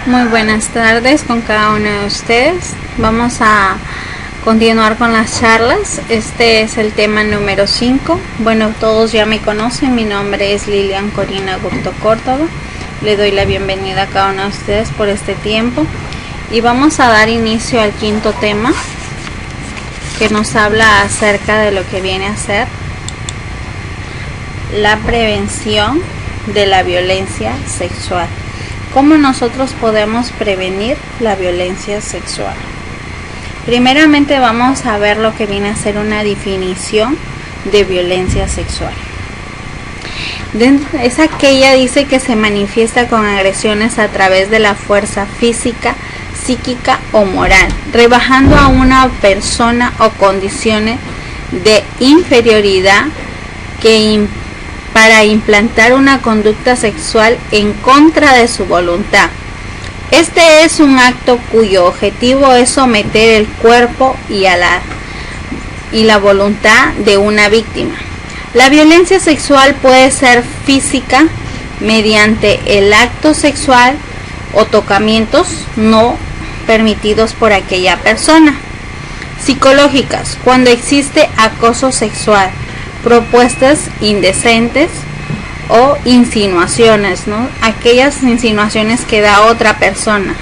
Muy buenas tardes con cada uno de ustedes. Vamos a continuar con las charlas. Este es el tema número 5. Bueno, todos ya me conocen. Mi nombre es Lilian Corina Gurto Córdoba. Le doy la bienvenida a cada uno de ustedes por este tiempo. Y vamos a dar inicio al quinto tema, que nos habla acerca de lo que viene a ser la prevención de la violencia sexual. ¿Cómo nosotros podemos prevenir la violencia sexual? Primeramente vamos a ver lo que viene a ser una definición de violencia sexual. Es aquella, dice, que se manifiesta con agresiones a través de la fuerza física, psíquica o moral, rebajando a una persona o condiciones de inferioridad para implantar una conducta sexual en contra de su voluntad. Este es un acto cuyo objetivo es someter el cuerpo y la voluntad de una víctima. La violencia sexual puede ser física mediante el acto sexual o tocamientos no permitidos por aquella persona. Psicológicas, cuando existe acoso sexual, propuestas indecentes o insinuaciones, ¿no? Aquellas insinuaciones que da otra persona.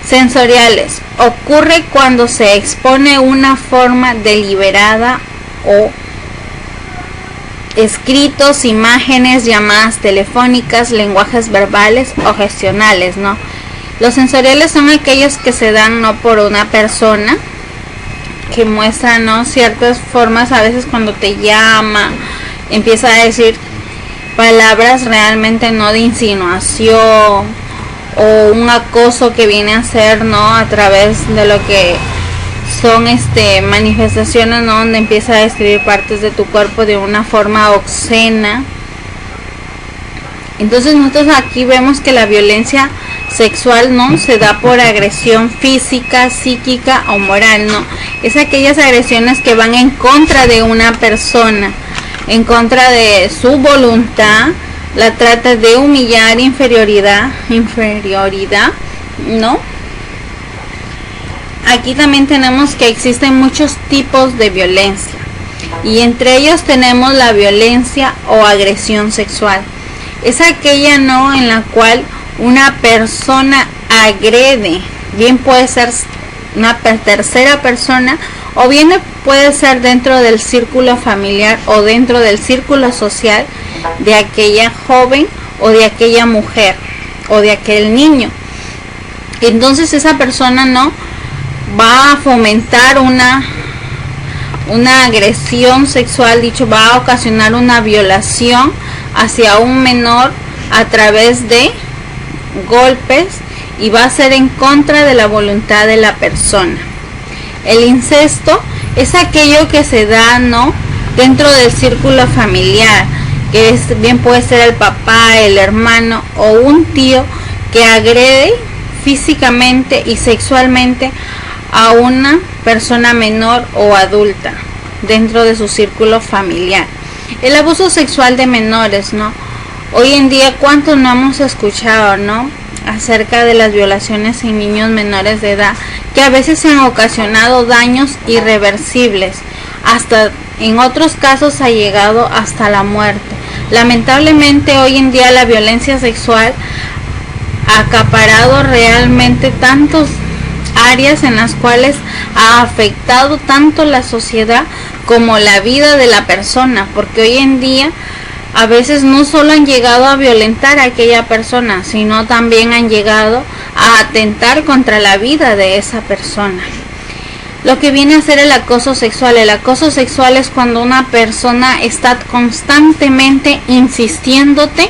Sensoriales, ocurre cuando se expone una forma deliberada o escritos, imágenes, llamadas telefónicas, lenguajes verbales o gestionales, ¿no? Los sensoriales son aquellos que se dan no por una persona, que muestra, ¿no?, ciertas formas. A veces cuando te llama empieza a decir palabras realmente no de insinuación o un acoso que viene a ser, ¿no?, a través de lo que son manifestaciones, ¿no?, donde empieza a describir partes de tu cuerpo de una forma obscena. Entonces nosotros aquí vemos que la violencia sexual, ¿no?, se da por agresión física, psíquica o moral, ¿no? Es aquellas agresiones que van en contra de una persona, en contra de su voluntad, la trata de humillar, inferioridad, ¿no? Aquí también tenemos que existen muchos tipos de violencia, y entre ellos tenemos la violencia o agresión sexual. Es aquella, ¿no?, en la cual una persona agrede, bien puede ser una tercera persona o bien puede ser dentro del círculo familiar o dentro del círculo social de aquella joven o de aquella mujer o de aquel niño. Entonces esa persona, ¿no?, va a fomentar una agresión sexual, va a ocasionar una violación hacia un menor a través de golpes, y va a ser en contra de la voluntad de la persona. El incesto es aquello que se da, ¿no?, dentro del círculo familiar, que bien puede ser el papá, el hermano o un tío que agrede físicamente y sexualmente a una persona menor o adulta dentro de su círculo familiar. El abuso sexual de menores, ¿no? Hoy en día, ¿cuánto no hemos escuchado, ¿no?, acerca de las violaciones en niños menores de edad, que a veces se han ocasionado daños irreversibles, hasta en otros casos ha llegado hasta la muerte? Lamentablemente hoy en día la violencia sexual ha acaparado realmente tantas áreas en las cuales ha afectado tanto la sociedad como la vida de la persona, porque hoy en día a veces no solo han llegado a violentar a aquella persona, sino también han llegado a atentar contra la vida de esa persona. Lo que viene a ser el acoso sexual. El acoso sexual es cuando una persona está constantemente insistiéndote,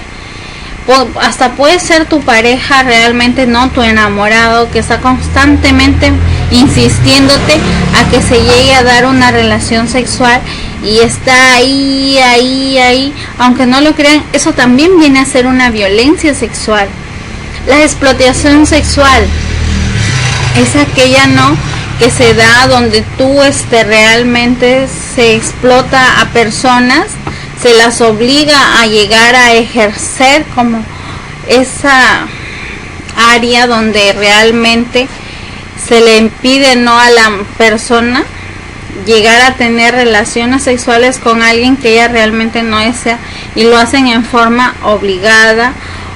hasta puede ser tu pareja realmente, no tu enamorado, que está constantemente insistiéndote a que se llegue a dar una relación sexual, y está ahí, aunque no lo crean, eso también viene a ser una violencia sexual. La explotación sexual es aquella, ¿no?, que se da donde tú realmente se explota a personas, se las obliga a llegar a ejercer como esa área donde realmente se le impide, ¿no?, a la persona llegar a tener relaciones sexuales con alguien que ella realmente no desea, y lo hacen en forma obligada,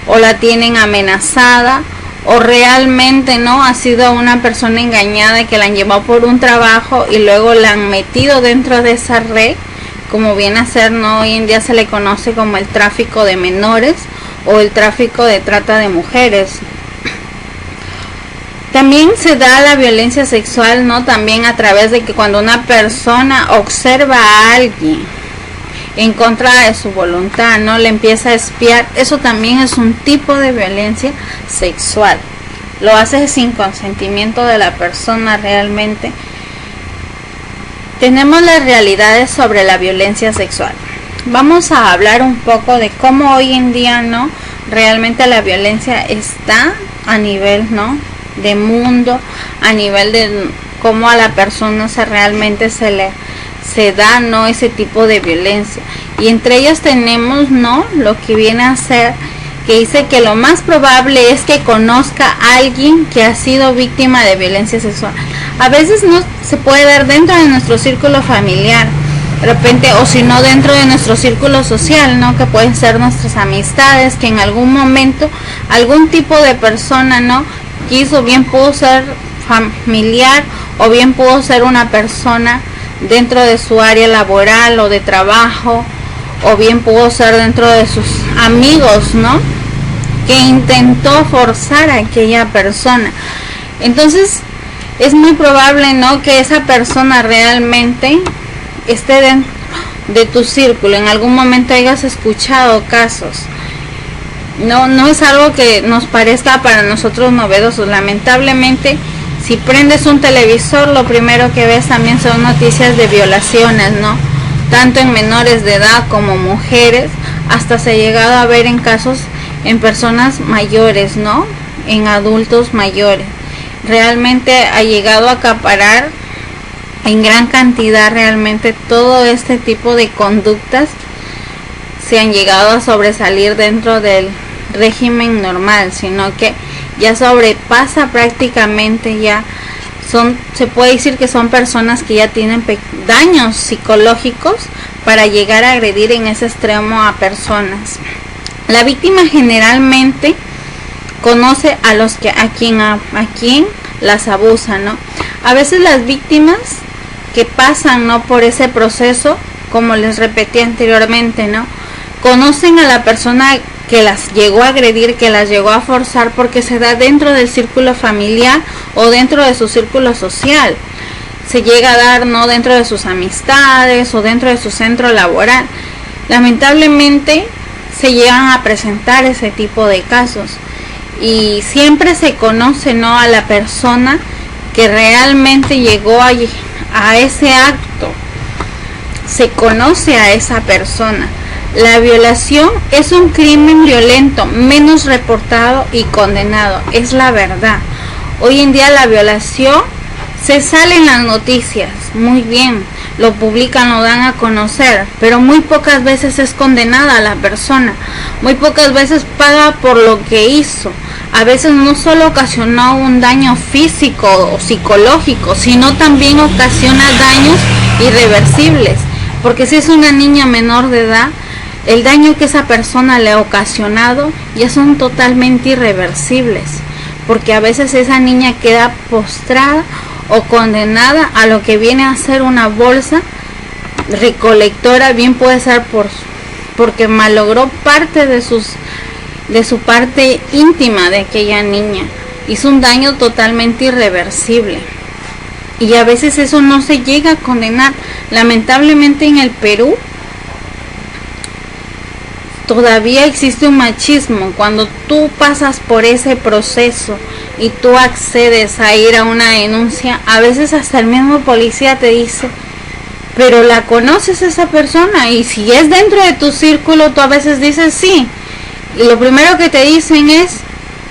o la tienen amenazada, o realmente no ha sido una persona engañada que la han llevado por un trabajo y luego la han metido dentro de esa red, como viene a ser, ¿no?, hoy en día se le conoce como el tráfico de menores o el tráfico de trata de mujeres. También se da la violencia sexual, ¿no?, también a través de que cuando una persona observa a alguien en contra de su voluntad, ¿no?, le empieza a espiar. Eso también es un tipo de violencia sexual. Lo hace sin consentimiento de la persona realmente. Tenemos las realidades sobre la violencia sexual. Vamos a hablar un poco de cómo hoy en día, ¿no?, realmente la violencia está a nivel, ¿no?, de mundo, a nivel de cómo a la persona realmente se da, ¿no?, ese tipo de violencia. Y entre ellos tenemos, ¿no?, lo que viene a ser, que dice que lo más probable es que conozca a alguien que ha sido víctima de violencia sexual. A veces no se puede dar dentro de nuestro círculo familiar, de repente, o si no dentro de nuestro círculo social, ¿no?, que pueden ser nuestras amistades, que en algún momento algún tipo de persona, ¿no?, quiso, bien pudo ser familiar o bien pudo ser una persona dentro de su área laboral o de trabajo, o bien pudo ser dentro de sus amigos, ¿no?, que intentó forzar a aquella persona. Entonces es muy probable, ¿no?, que esa persona realmente esté dentro de tu círculo. En algún momento hayas escuchado casos. No es algo que nos parezca para nosotros novedoso. Lamentablemente, si prendes un televisor, lo primero que ves también son noticias de violaciones, ¿no?, tanto en menores de edad como mujeres, hasta se ha llegado a ver en casos en personas mayores, ¿no?, en adultos mayores. Realmente ha llegado a acaparar en gran cantidad realmente todo este tipo de conductas. Se han llegado a sobresalir dentro del régimen normal, sino que ya sobrepasa prácticamente, ya se puede decir que son personas que ya tienen daños psicológicos para llegar a agredir en ese extremo a personas. La víctima generalmente conoce a quien las abusa, ¿no? A veces las víctimas que pasan, ¿no?, por ese proceso, como les repetí anteriormente, ¿no?, conocen a la persona que las llegó a agredir, que las llegó a forzar, porque se da dentro del círculo familiar o dentro de su círculo social. Se llega a dar, ¿no?, dentro de sus amistades o dentro de su centro laboral. Lamentablemente se llegan a presentar ese tipo de casos, y siempre se conoce, ¿no?, a la persona que realmente llegó a ese acto. Se conoce a esa persona. La violación es un crimen violento menos reportado y condenado, es la verdad. Hoy en día la violación se sale en las noticias, muy bien, lo publican, lo dan a conocer, pero muy pocas veces es condenada a la persona, muy pocas veces paga por lo que hizo. A veces no solo ocasionó un daño físico o psicológico, sino también ocasiona daños irreversibles, porque si es una niña menor de edad, el daño que esa persona le ha ocasionado ya son totalmente irreversibles, porque a veces esa niña queda postrada o condenada a lo que viene a ser una bolsa recolectora, bien puede ser porque malogró parte de su parte íntima de aquella niña. Hizo un daño totalmente irreversible, y a veces eso no se llega a condenar. Lamentablemente en el Perú todavía existe un machismo. Cuando tú pasas por ese proceso y tú accedes a ir a una denuncia, a veces hasta el mismo policía te dice, pero ¿la conoces a esa persona? Y si es dentro de tu círculo, tú a veces dices sí, y lo primero que te dicen es,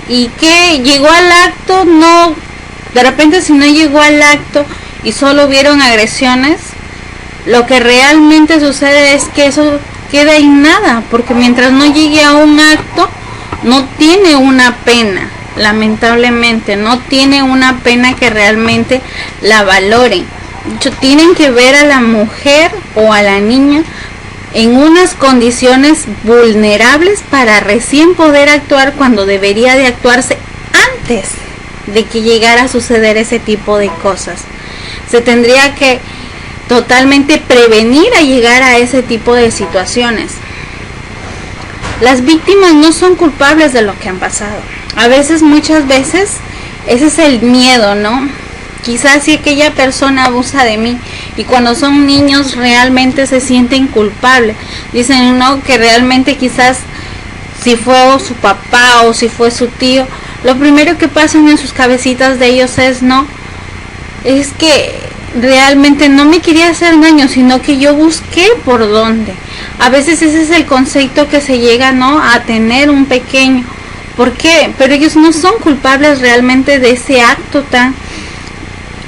¿y qué? ¿Llegó al acto? No. De repente, si no llegó al acto y solo hubieron agresiones, lo que realmente sucede es que eso queda en nada, porque mientras no llegue a un acto, no tiene una pena. lamentablemente, no tiene una pena que realmente la valore. De hecho, tienen que ver a la mujer o a la niña en unas condiciones vulnerables para recién poder actuar, cuando debería de actuarse antes de que llegara a suceder ese tipo de cosas. Se tendría que totalmente prevenir a llegar a ese tipo de situaciones. Las víctimas no son culpables de lo que han pasado. A veces, muchas veces, ese es el miedo, ¿no? Quizás si aquella persona abusa de mí, y cuando son niños realmente se sienten culpables. Dicen, no, que realmente quizás si fue su papá o si fue su tío, lo primero que pasa en sus cabecitas de ellos es, no, es que realmente no me quería hacer daño, sino que yo busqué por dónde. A veces ese es el concepto que se llega, ¿no?, a tener un pequeño. ¿Por qué? Pero ellos no son culpables realmente de ese acto tan...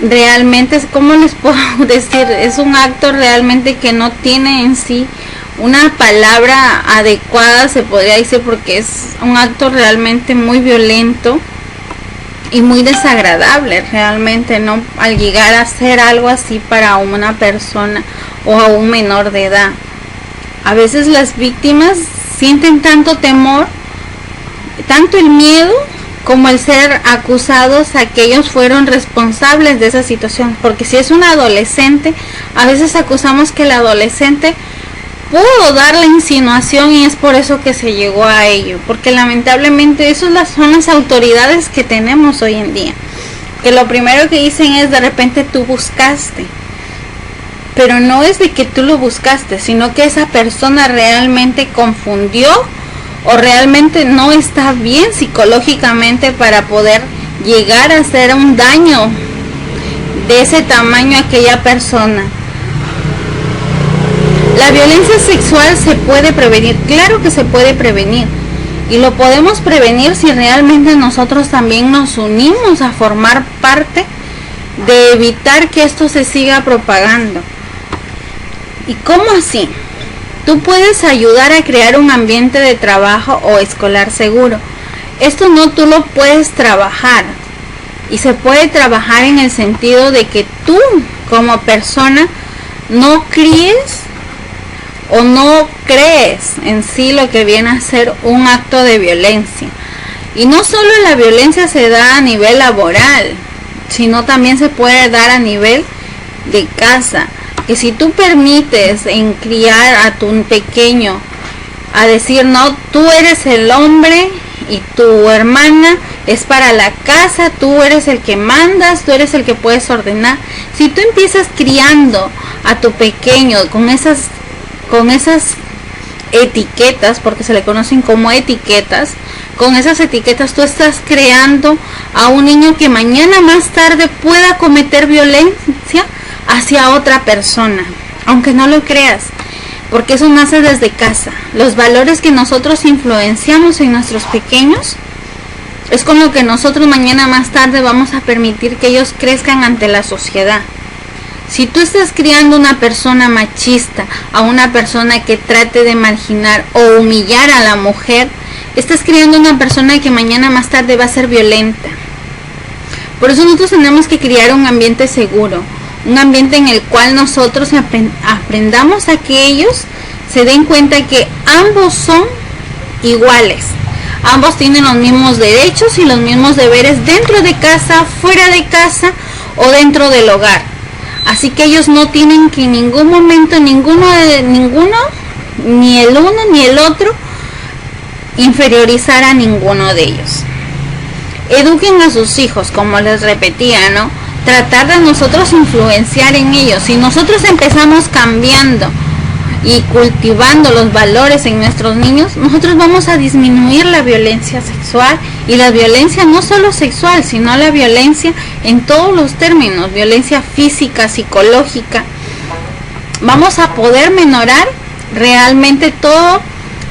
Realmente, ¿cómo les puedo decir? Es un acto realmente que no tiene en sí una palabra adecuada, se podría decir, porque es un acto realmente muy violento y muy desagradable realmente, ¿no?, al llegar a hacer algo así para una persona o a un menor de edad. A veces las víctimas sienten tanto temor, tanto el miedo, como el ser acusados a que ellos fueron responsables de esa situación. Porque si es un adolescente, a veces acusamos que el adolescente pudo dar la insinuación y es por eso que se llegó a ello. Porque lamentablemente esas son las autoridades que tenemos hoy en día, que lo primero que dicen es, de repente tú buscaste. Pero no es de que tú lo buscaste, sino que esa persona realmente confundió o realmente no está bien psicológicamente para poder llegar a hacer un daño de ese tamaño a aquella persona. La violencia sexual se puede prevenir, claro que se puede prevenir, y lo podemos prevenir si realmente nosotros también nos unimos a formar parte de evitar que esto se siga propagando. ¿Y cómo así? Tú puedes ayudar a crear un ambiente de trabajo o escolar seguro. Esto no tú lo puedes trabajar, y se puede trabajar en el sentido de que tú como persona no críes o no crees en sí lo que viene a ser un acto de violencia. Y no solo la violencia se da a nivel laboral, sino también se puede dar a nivel de casa. Que si tú permites en criar a tu pequeño a decir, no, tú eres el hombre y tu hermana es para la casa, tú eres el que mandas, tú eres el que puedes ordenar. Si tú empiezas criando a tu pequeño con esas etiquetas, porque se le conocen como etiquetas, con esas etiquetas tú estás creando a un niño que mañana más tarde pueda cometer violencia hacia otra persona, aunque no lo creas, porque eso nace desde casa. Los valores que nosotros influenciamos en nuestros pequeños es con lo que nosotros mañana más tarde vamos a permitir que ellos crezcan ante la sociedad. Si tú estás criando una persona machista, a una persona que trate de marginar o humillar a la mujer, estás criando una persona que mañana más tarde va a ser violenta. Por eso nosotros tenemos que crear un ambiente seguro, un ambiente en el cual nosotros aprendamos a que ellos se den cuenta que ambos son iguales, ambos tienen los mismos derechos y los mismos deberes dentro de casa, fuera de casa o dentro del hogar. Así que ellos no tienen que en ningún momento ninguno, ni el uno ni el otro, inferiorizar a ninguno de ellos. Eduquen a sus hijos, como les repetía, ¿no? Tratar de nosotros influenciar en ellos. Si nosotros empezamos cambiando y cultivando los valores en nuestros niños, nosotros vamos a disminuir la violencia sexual, y la violencia no solo sexual, sino la violencia en todos los términos, violencia física, psicológica. Vamos a poder menorar realmente todas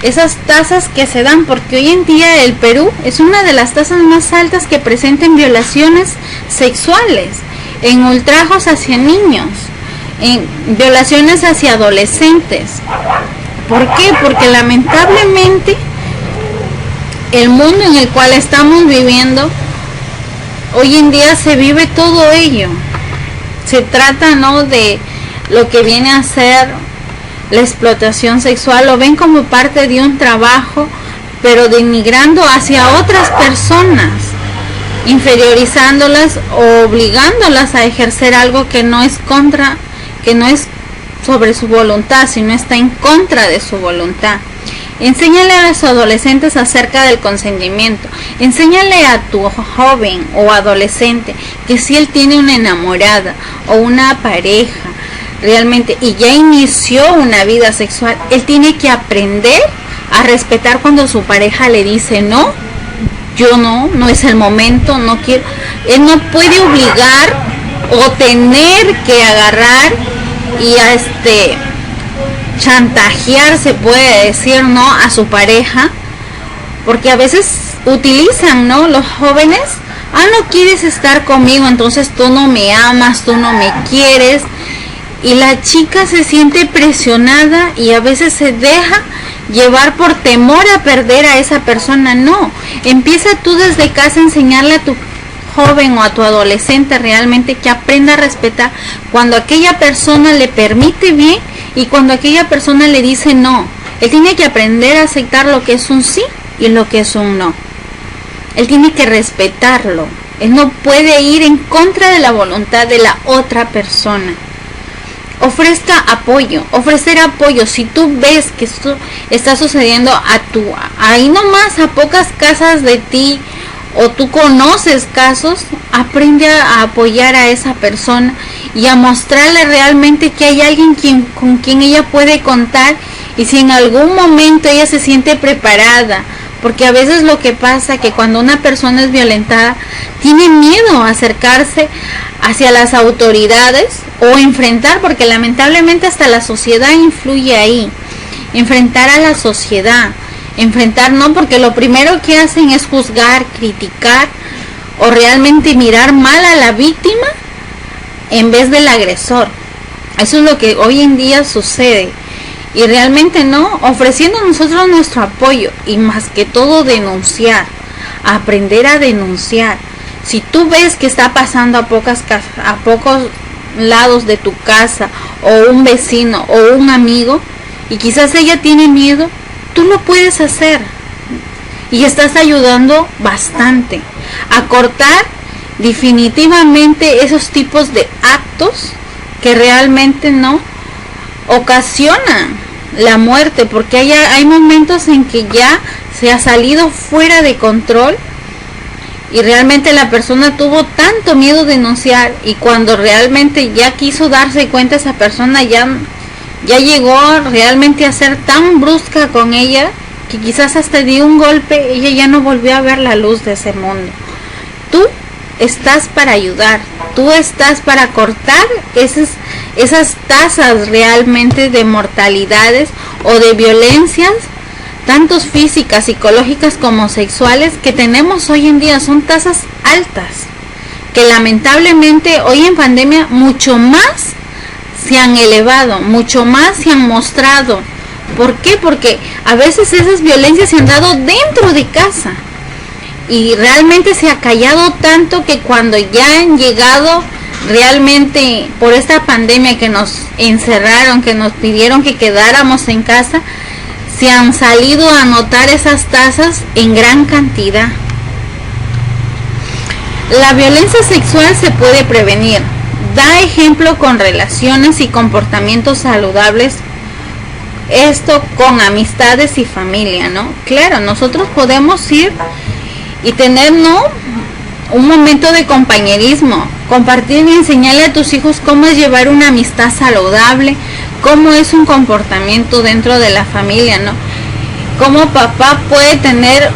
esas tasas que se dan, porque hoy en día el Perú es una de las tasas más altas que presentan violaciones sexuales, en ultrajos hacia niños, en violaciones hacia adolescentes. ¿Por qué? Porque lamentablemente el mundo en el cual estamos viviendo, hoy en día se vive todo ello. Se trata, ¿no?, de lo que viene a ser la explotación sexual, lo ven como parte de un trabajo, pero denigrando hacia otras personas, inferiorizándolas o obligándolas a ejercer algo que no es sobre su voluntad, sino está en contra de su voluntad. Enséñale a los adolescentes acerca del consentimiento. Enséñale a tu joven o adolescente que si él tiene una enamorada o una pareja realmente y ya inició una vida sexual, él tiene que aprender a respetar cuando su pareja le dice no, yo no es el momento, no quiero. Él no puede obligar o tener que agarrar y chantajear, se puede decir, ¿no?, a su pareja, porque a veces utilizan, ¿no?, los jóvenes, no quieres estar conmigo, entonces tú no me amas, tú no me quieres, y la chica se siente presionada y a veces se deja llevar por temor a perder a esa persona. No, empieza tú desde casa a enseñarle a tu joven o a tu adolescente realmente que aprenda a respetar cuando aquella persona le permite bien y cuando aquella persona le dice no. Él tiene que aprender a aceptar lo que es un sí y lo que es un no. Él tiene que respetarlo. Él no puede ir en contra de la voluntad de la otra persona. Ofrezca apoyo, ofrecer apoyo. Si tú ves que esto está sucediendo ahí nomás a pocas casas de ti, o tú conoces casos, aprende a apoyar a esa persona y a mostrarle realmente que hay alguien con quien ella puede contar, y si en algún momento ella se siente preparada, porque a veces lo que pasa es que cuando una persona es violentada tiene miedo a acercarse hacia las autoridades o enfrentar, porque lamentablemente hasta la sociedad influye ahí, enfrentar a la sociedad. Enfrentar no, porque lo primero que hacen es juzgar, criticar o realmente mirar mal a la víctima en vez del agresor. Eso es lo que hoy en día sucede, y realmente no, ofreciendo nosotros nuestro apoyo y más que todo denunciar, aprender a denunciar. Si tú ves que está pasando a pocos lados de tu casa, o un vecino o un amigo, y quizás ella tiene miedo, tú lo puedes hacer y estás ayudando bastante a cortar definitivamente esos tipos de actos que realmente no ocasionan la muerte, porque hay momentos en que ya se ha salido fuera de control y realmente la persona tuvo tanto miedo de denunciar, y cuando realmente ya quiso darse cuenta, esa persona ya llegó realmente a ser tan brusca con ella que quizás hasta dio un golpe, ella ya no volvió a ver la luz de ese mundo. Tú estás para ayudar, tú estás para cortar esas tasas realmente de mortalidades o de violencias, tanto físicas, psicológicas como sexuales, que tenemos hoy en día. Son tasas altas, que lamentablemente hoy en pandemia mucho más se han elevado, mucho más se han mostrado. ¿Por qué? Porque a veces esas violencias se han dado dentro de casa y realmente se ha callado tanto que cuando ya han llegado realmente por esta pandemia que nos encerraron, que nos pidieron que quedáramos en casa, se han salido a notar esas tasas en gran cantidad. La violencia sexual se puede prevenir. Da ejemplo con relaciones y comportamientos saludables, esto con amistades y familia, ¿no? Claro, nosotros podemos ir y tener, ¿no?, un momento de compañerismo, compartir y enseñarle a tus hijos cómo es llevar una amistad saludable, cómo es un comportamiento dentro de la familia, ¿no? Cómo papá puede tener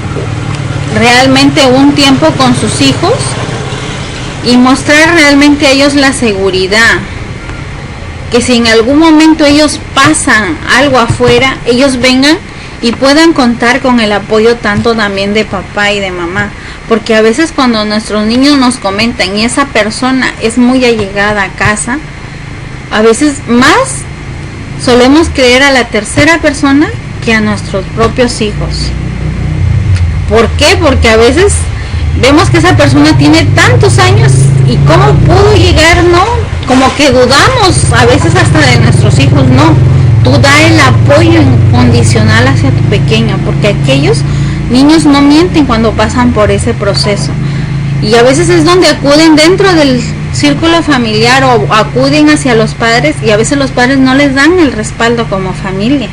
realmente un tiempo con sus hijos y mostrar realmente a ellos la seguridad, que si en algún momento ellos pasan algo afuera, ellos vengan y puedan contar con el apoyo tanto también de papá y de mamá, porque a veces cuando nuestros niños nos comentan y esa persona es muy allegada a casa, a veces más solemos creer a la tercera persona que a nuestros propios hijos. ¿Por qué? Porque a veces vemos que esa persona tiene tantos años y cómo pudo llegar, ¿no? Como que dudamos a veces hasta de nuestros hijos, no. Tú da el apoyo incondicional hacia tu pequeño, porque aquellos niños no mienten cuando pasan por ese proceso. Y a veces es donde acuden dentro del círculo familiar o acuden hacia los padres, y a veces los padres no les dan el respaldo como familia.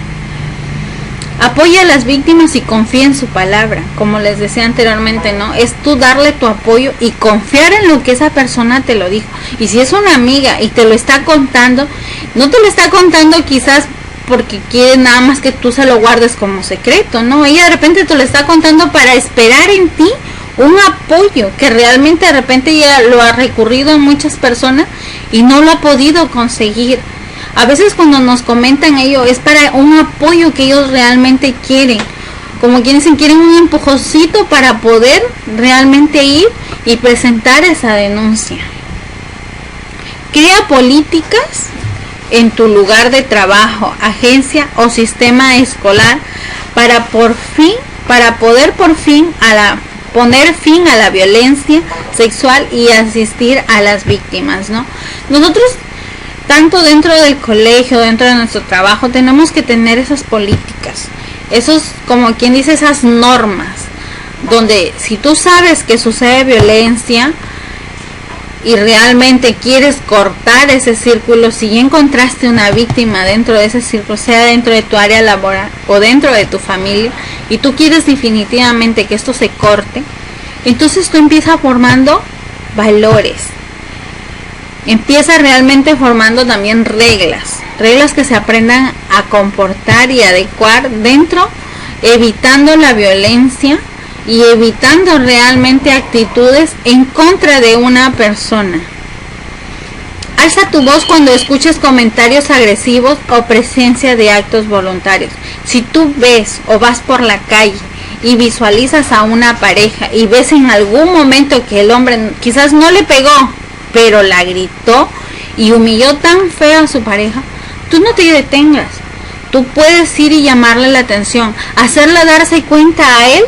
Apoya a las víctimas y confía en su palabra, como les decía anteriormente, ¿no? Es tú darle tu apoyo y confiar en lo que esa persona te lo dijo. Y si es una amiga y te lo está contando, no te lo está contando quizás porque quiere nada más que tú se lo guardes como secreto, ¿no? Ella de repente te lo está contando para esperar en ti un apoyo, que realmente de repente ella lo ha recurrido a muchas personas y no lo ha podido conseguir. A veces cuando nos comentan ello es para un apoyo que ellos realmente quieren, como quienes quieren un empujoncito para poder realmente ir y presentar esa denuncia. Crea políticas en tu lugar de trabajo, agencia o sistema escolar para poder por fin poner fin a la violencia sexual y asistir a las víctimas, ¿no? Nosotros, tanto dentro del colegio, dentro de nuestro trabajo, tenemos que tener esas políticas, esos, como quien dice, esas normas, donde si tú sabes que sucede violencia y realmente quieres cortar ese círculo, si ya encontraste una víctima dentro de ese círculo, sea dentro de tu área laboral o dentro de tu familia, y tú quieres definitivamente que esto se corte, entonces tú empiezas formando valores. Empieza realmente formando también reglas que se aprendan a comportar y adecuar dentro, evitando la violencia y evitando realmente actitudes en contra de una persona. Alza tu voz cuando escuches comentarios agresivos o presencia de actos voluntarios. Si tú ves o vas por la calle y visualizas a una pareja y ves en algún momento que el hombre quizás no le pegó, pero la gritó y humilló tan feo a su pareja, tú no te detengas. Tú puedes ir y llamarle la atención, hacerle darse cuenta a él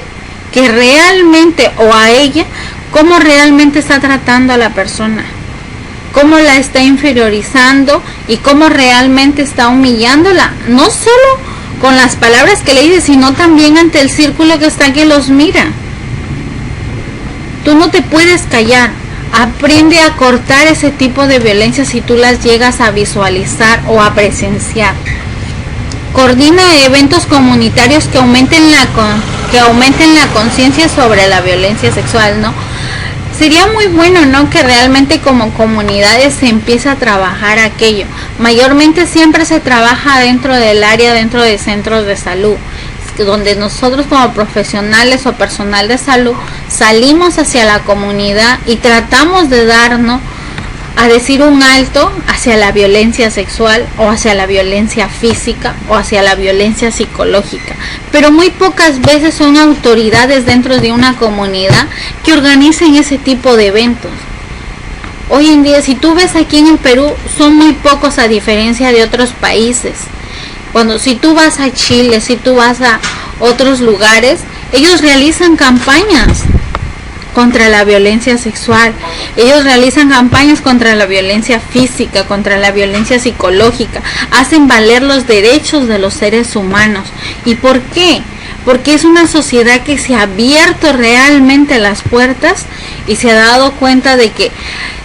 que realmente, o a ella, cómo realmente está tratando a la persona, cómo la está inferiorizando y cómo realmente está humillándola, no solo con las palabras que le dice, sino también ante el círculo que está que los mira. Tú no te puedes callar. Aprende a cortar ese tipo de violencia si tú las llegas a visualizar o a presenciar. Coordina eventos comunitarios que aumenten la conciencia sobre la violencia sexual, ¿no? Sería muy bueno, ¿no?, que realmente como comunidades se empiece a trabajar aquello. Mayormente siempre se trabaja dentro del área, dentro de centros de salud, donde nosotros como profesionales o personal de salud salimos hacia la comunidad y tratamos de darnos a decir un alto hacia la violencia sexual o hacia la violencia física o hacia la violencia psicológica, pero muy pocas veces son autoridades dentro de una comunidad que organicen ese tipo de eventos. Hoy en día, si tú ves aquí en el Perú, son muy pocos a diferencia de otros países. Si tú vas a Chile, si tú vas a otros lugares, ellos realizan campañas contra la violencia sexual, ellos realizan campañas contra la violencia física, contra la violencia psicológica, hacen valer los derechos de los seres humanos. ¿Y por qué? Porque es una sociedad que se ha abierto realmente las puertas y se ha dado cuenta de que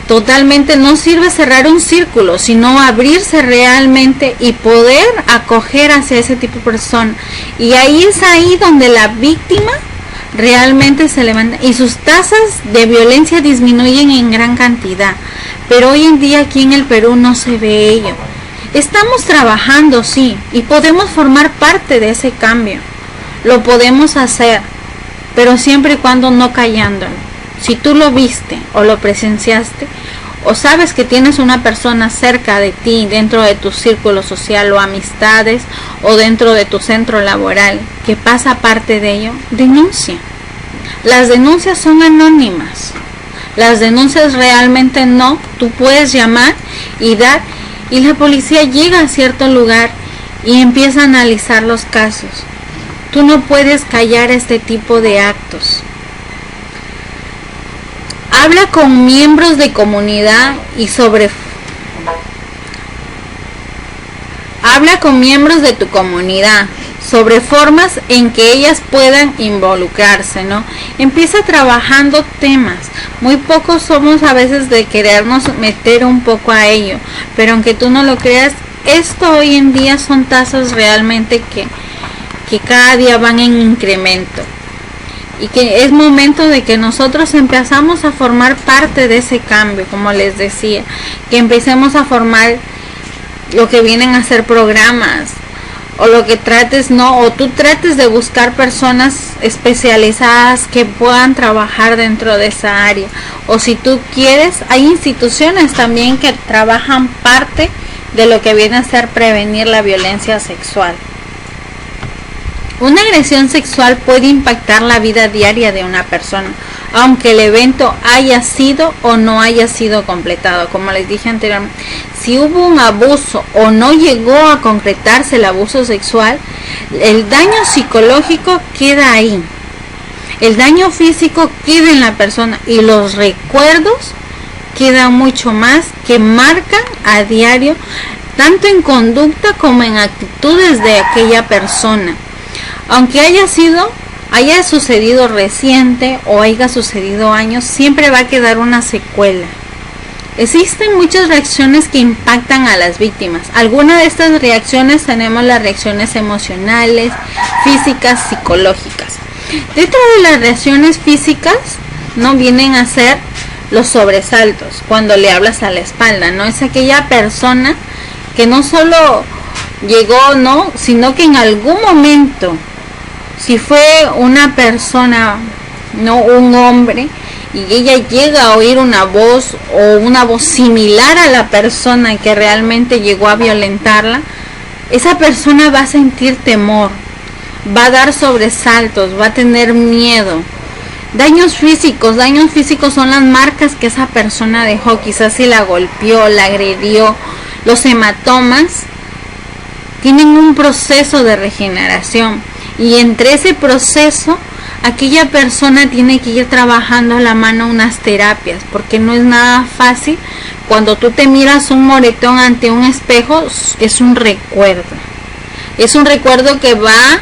totalmente no sirve cerrar un círculo, sino abrirse realmente y poder acoger hacia ese tipo de persona. Y ahí es ahí donde la víctima realmente se levanta y sus tasas de violencia disminuyen en gran cantidad. Pero hoy en día aquí en el Perú no se ve ello. Estamos trabajando, sí, y podemos formar parte de ese cambio. Lo podemos hacer, pero siempre y cuando no callándolo. Si tú lo viste o lo presenciaste, o sabes que tienes una persona cerca de ti, dentro de tu círculo social o amistades, o dentro de tu centro laboral, que pasa parte de ello, denuncia. Las denuncias son anónimas. Las denuncias realmente no. Tú puedes llamar y dar, y la policía llega a cierto lugar y empieza a analizar los casos. Tú no puedes callar este tipo de actos. Habla con miembros de comunidad Habla con miembros de tu comunidad sobre formas en que ellas puedan involucrarse, ¿no? Empieza trabajando temas. Muy pocos somos a veces de querernos meter un poco a ello, pero aunque tú no lo creas, esto hoy en día son tasas realmente que cada día van en incremento. Y que es momento de que nosotros empezamos a formar parte de ese cambio, como les decía, que empecemos a formar lo que vienen a ser programas, o lo que trates, ¿no? O tú trates de buscar personas especializadas que puedan trabajar dentro de esa área. O si tú quieres, hay instituciones también que trabajan parte de lo que viene a ser prevenir la violencia sexual. Una agresión sexual puede impactar la vida diaria de una persona, aunque el evento haya sido o no haya sido completado. Como les dije anteriormente, si hubo un abuso o no llegó a concretarse el abuso sexual, el daño psicológico queda ahí. El daño físico queda en la persona y los recuerdos quedan mucho más, que marcan a diario, tanto en conducta como en actitudes de aquella persona. Aunque haya sucedido reciente o haya sucedido años, siempre va a quedar una secuela. Existen muchas reacciones que impactan a las víctimas. Algunas de estas reacciones tenemos las reacciones emocionales, físicas, psicológicas. Dentro de las reacciones físicas, no vienen a ser los sobresaltos cuando le hablas a la espalda, ¿no? Es aquella persona que no solo llegó, ¿no?, sino que en algún momento, si fue una persona, no un hombre, y ella llega a oír una voz o una voz similar a la persona que realmente llegó a violentarla, esa persona va a sentir temor, va a dar sobresaltos, va a tener miedo. Daños físicos son las marcas que esa persona dejó, quizás si la golpeó, la agredió. Los hematomas tienen un proceso de regeneración, y entre ese proceso aquella persona tiene que ir trabajando a la mano unas terapias, porque no es nada fácil. Cuando tú te miras un moretón ante un espejo, es un recuerdo que va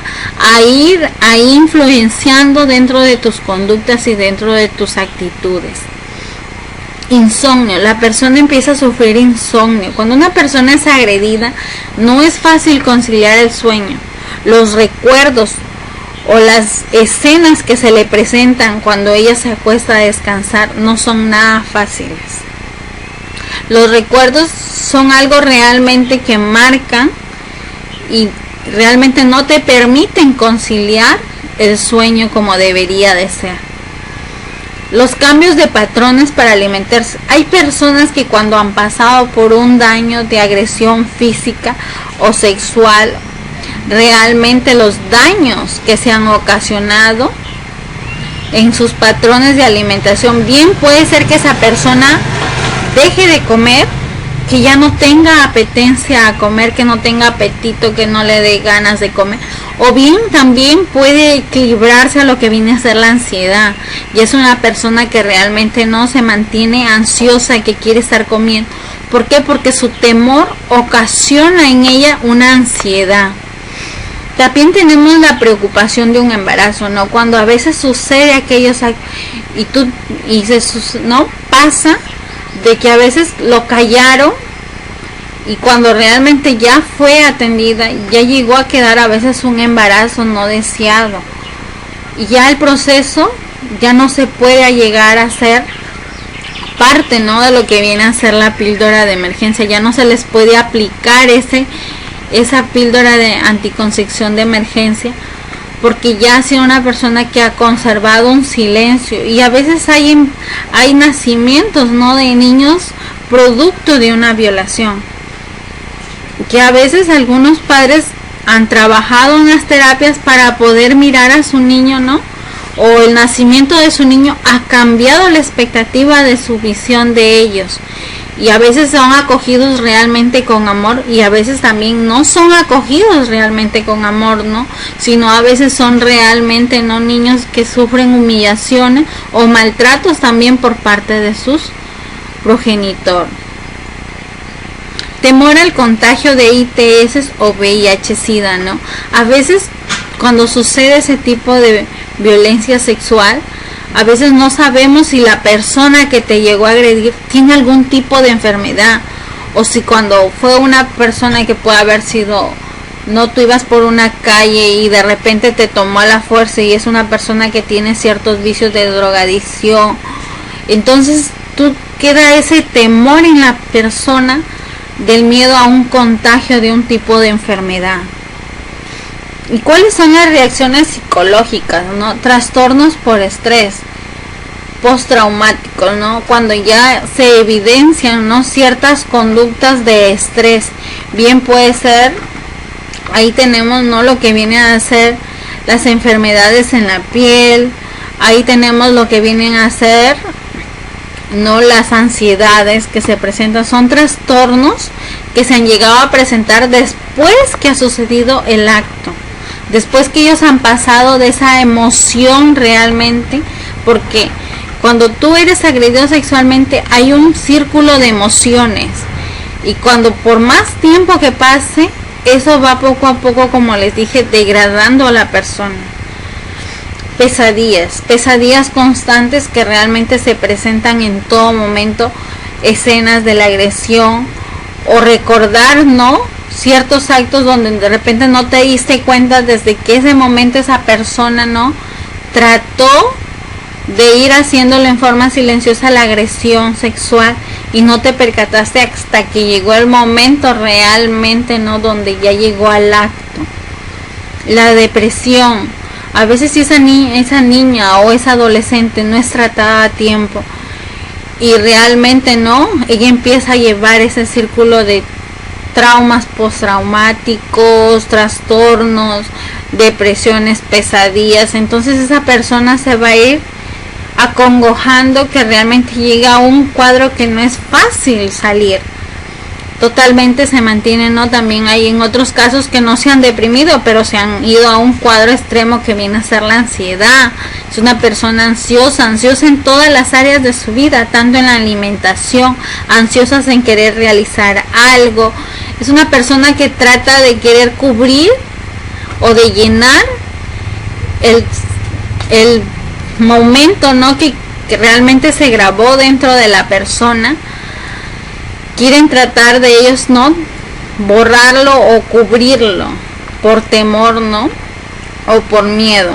a ir ahí influenciando dentro de tus conductas y dentro de tus actitudes. Insomnio, la persona empieza a sufrir insomnio. Cuando una persona es agredida, no es fácil conciliar el sueño. Los recuerdos o las escenas que se le presentan cuando ella se acuesta a descansar no son nada fáciles. Los recuerdos son algo realmente que marcan y realmente no te permiten conciliar el sueño como debería de ser. Los cambios de patrones para alimentarse. Hay personas que cuando han pasado por un daño de agresión física o sexual, realmente los daños que se han ocasionado en sus patrones de alimentación, bien puede ser que esa persona deje de comer, que ya no tenga apetencia a comer, que no tenga apetito, que no le dé ganas de comer, o bien también puede equilibrarse a lo que viene a ser la ansiedad, y es una persona que realmente no se mantiene ansiosa, que quiere estar comiendo. ¿Por qué? Porque su temor ocasiona en ella una ansiedad. También tenemos la preocupación de un embarazo, ¿no? Cuando a veces sucede aquello no pasa de que a veces lo callaron, y cuando realmente ya fue atendida, ya llegó a quedar a veces un embarazo no deseado, y ya el proceso ya no se puede llegar a ser parte, ¿no?, de lo que viene a ser la píldora de emergencia. Ya no se les puede aplicar esa píldora de anticoncepción de emergencia, porque ya ha sido una persona que ha conservado un silencio, y a veces hay nacimientos, ¿no?, de niños producto de una violación, que a veces algunos padres han trabajado en las terapias para poder mirar a su niño, ¿no?, o el nacimiento de su niño ha cambiado la expectativa de su visión de ellos, y a veces son acogidos realmente con amor y a veces también no son acogidos realmente con amor, ¿no? Sino a veces son realmente, ¿no?, niños que sufren humillaciones o maltratos también por parte de sus progenitores. Temor al contagio de ITS o VIH-Sida, ¿no? A veces cuando sucede ese tipo de violencia sexual, a veces no sabemos si la persona que te llegó a agredir tiene algún tipo de enfermedad, o si cuando fue una persona que puede haber sido, no, tú ibas por una calle y de repente te tomó a la fuerza y es una persona que tiene ciertos vicios de drogadicción. Entonces tú queda ese temor en la persona del miedo a un contagio de un tipo de enfermedad. ¿Y cuáles son las reacciones psicológicas, ¿no? Trastornos por estrés postraumáticos, ¿no? Cuando ya se evidencian, ¿no?, ciertas conductas de estrés. Bien puede ser, ahí tenemos, ¿no?, lo que viene a ser las enfermedades en la piel. Ahí tenemos lo que vienen a ser, ¿no?, las ansiedades que se presentan. Son trastornos que se han llegado a presentar después que ha sucedido el acto, después que ellos han pasado de esa emoción realmente, porque cuando tú eres agredido sexualmente hay un círculo de emociones, y cuando por más tiempo que pase, eso va poco a poco, como les dije, degradando a la persona. Pesadillas constantes que realmente se presentan en todo momento, escenas de la agresión, o recordar, ¿no?, ciertos actos donde de repente no te diste cuenta desde que ese momento esa persona, ¿no?, trató de ir haciéndolo en forma silenciosa la agresión sexual y no te percataste hasta que llegó el momento realmente, ¿no?, donde ya llegó al acto. La depresión, a veces si esa niña o esa adolescente no es tratada a tiempo y realmente, ¿no?, ella empieza a llevar ese círculo de traumas postraumáticos, trastornos, depresiones, pesadillas, entonces esa persona se va a ir acongojando, que realmente llega a un cuadro que no es fácil salir. Totalmente se mantiene, ¿no? También hay en otros casos que no se han deprimido, pero se han ido a un cuadro extremo que viene a ser la ansiedad. Es una persona ansiosa en todas las áreas de su vida, tanto en la alimentación, ansiosas en querer realizar algo. Es una persona que trata de querer cubrir o de llenar el momento, ¿no?, que realmente se grabó dentro de la persona. Quieren tratar de ellos, ¿no?, borrarlo o cubrirlo por temor, ¿no?, o por miedo.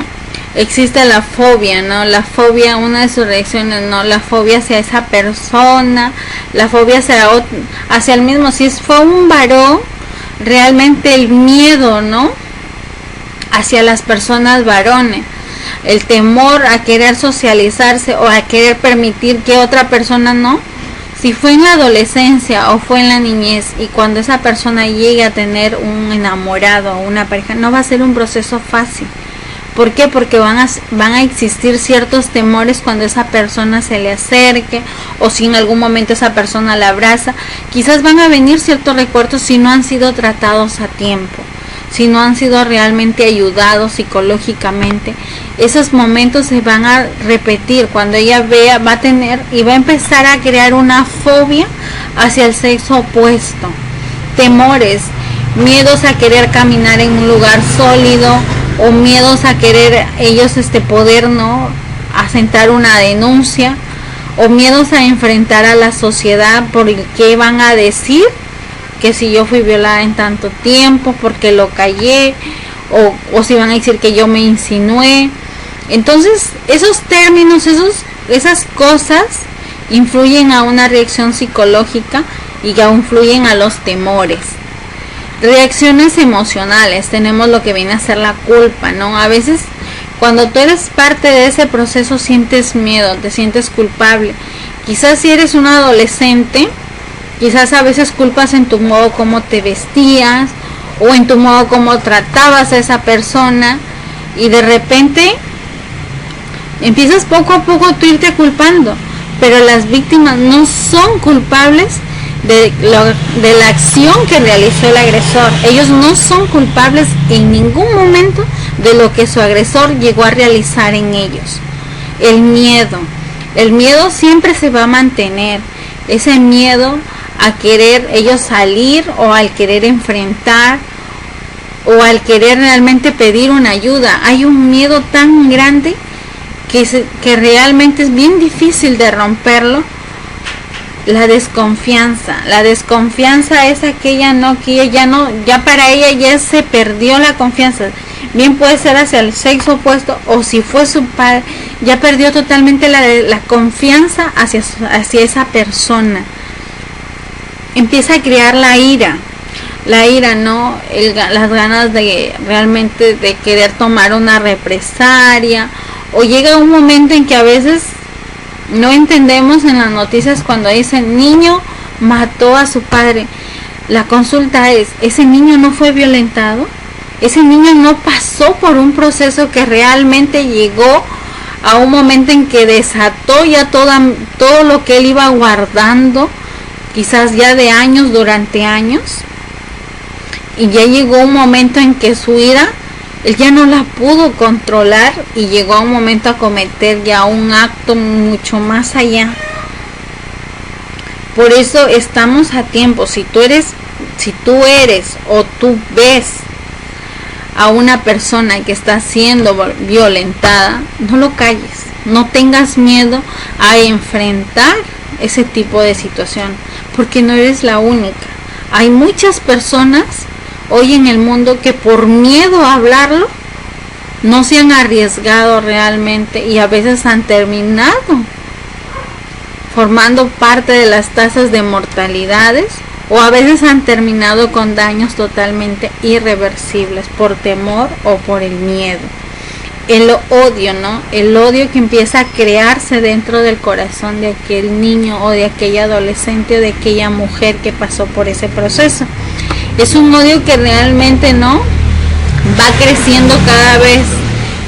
Existe la fobia, ¿no? La fobia, una de sus reacciones, ¿no?, la fobia hacia esa persona, la fobia hacia el mismo. Si fue un varón, realmente el miedo, ¿no?, hacia las personas varones. El temor a querer socializarse o a querer permitir que otra persona, ¿no?, si fue en la adolescencia o fue en la niñez, y cuando esa persona llegue a tener un enamorado o una pareja, no va a ser un proceso fácil. ¿Por qué? Porque van a existir ciertos temores cuando esa persona se le acerque, o si en algún momento esa persona la abraza. Quizás van a venir ciertos recuerdos si no han sido tratados a tiempo, si no han sido realmente ayudados psicológicamente. Esos momentos se van a repetir cuando ella vea, va a tener y va a empezar a crear una fobia hacia el sexo opuesto. Temores, miedos a querer caminar en un lugar sólido, o miedos a querer ellos poder, ¿no?, asentar una denuncia, o miedos a enfrentar a la sociedad por el que van a decir, que si yo fui violada en tanto tiempo, porque lo callé, o si van a decir que yo me insinué. Entonces esos términos, esas cosas influyen a una reacción psicológica y ya influyen a los temores. Reacciones emocionales, tenemos lo que viene a ser la culpa, ¿no? A veces cuando tú eres parte de ese proceso sientes miedo, te sientes culpable. Quizás si eres un adolescente, quizás a veces culpas en tu modo como te vestías, o en tu modo como tratabas a esa persona, y de repente empiezas poco a poco tú irte culpando, pero las víctimas no son culpables de la acción que realizó el agresor. Ellos no son culpables en ningún momento de lo que su agresor llegó a realizar en ellos. El miedo siempre se va a mantener, ese miedo a querer ellos salir, o al querer enfrentar, o al querer realmente pedir una ayuda. Hay un miedo tan grande que realmente es bien difícil de romperlo. La desconfianza es aquella ya para ella ya se perdió la confianza. Bien puede ser hacia el sexo opuesto, o si fue su padre, ya perdió totalmente la confianza hacia esa persona. Empieza a crear la ira, ¿no? Las ganas de realmente de querer tomar una represalia, o llega un momento en que a veces no entendemos en las noticias cuando dicen niño mató a su padre. La consulta es, ¿ese niño no fue violentado? ¿Ese niño no pasó por un proceso que realmente llegó a un momento en que desató ya todo lo que él iba guardando, quizás ya de años, durante años? Y ya llegó un momento en que su ira, él ya no la pudo controlar, y llegó a un momento a cometer ya un acto mucho más allá. Por eso estamos a tiempo. Si tú eres o tú ves a una persona que está siendo violentada, no lo calles, no tengas miedo a enfrentar ese tipo de situación, porque no eres la única. Hay muchas personas hoy en el mundo que por miedo a hablarlo no se han arriesgado realmente, y a veces han terminado formando parte de las tasas de mortalidades, o a veces han terminado con daños totalmente irreversibles por temor o por el miedo. El odio, ¿no? El odio que empieza a crearse dentro del corazón de aquel niño, o de aquella adolescente, o de aquella mujer que pasó por ese proceso. Es un odio que realmente no va creciendo cada vez,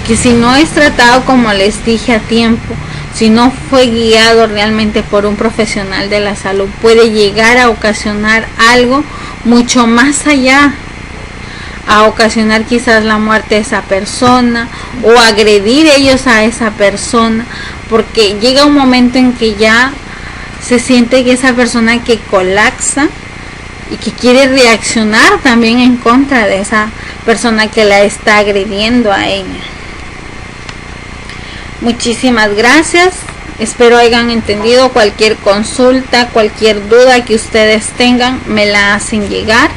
que si no es tratado, como les dije, a tiempo, si no fue guiado realmente por un profesional de la salud, puede llegar a ocasionar algo mucho más allá, a ocasionar quizás la muerte de esa persona, o agredir ellos a esa persona, porque llega un momento en que ya se siente que esa persona que colapsa y que quiere reaccionar también en contra de esa persona que la está agrediendo a ella. Muchísimas gracias, espero hayan entendido. Cualquier consulta, cualquier duda que ustedes tengan, me la hacen llegar.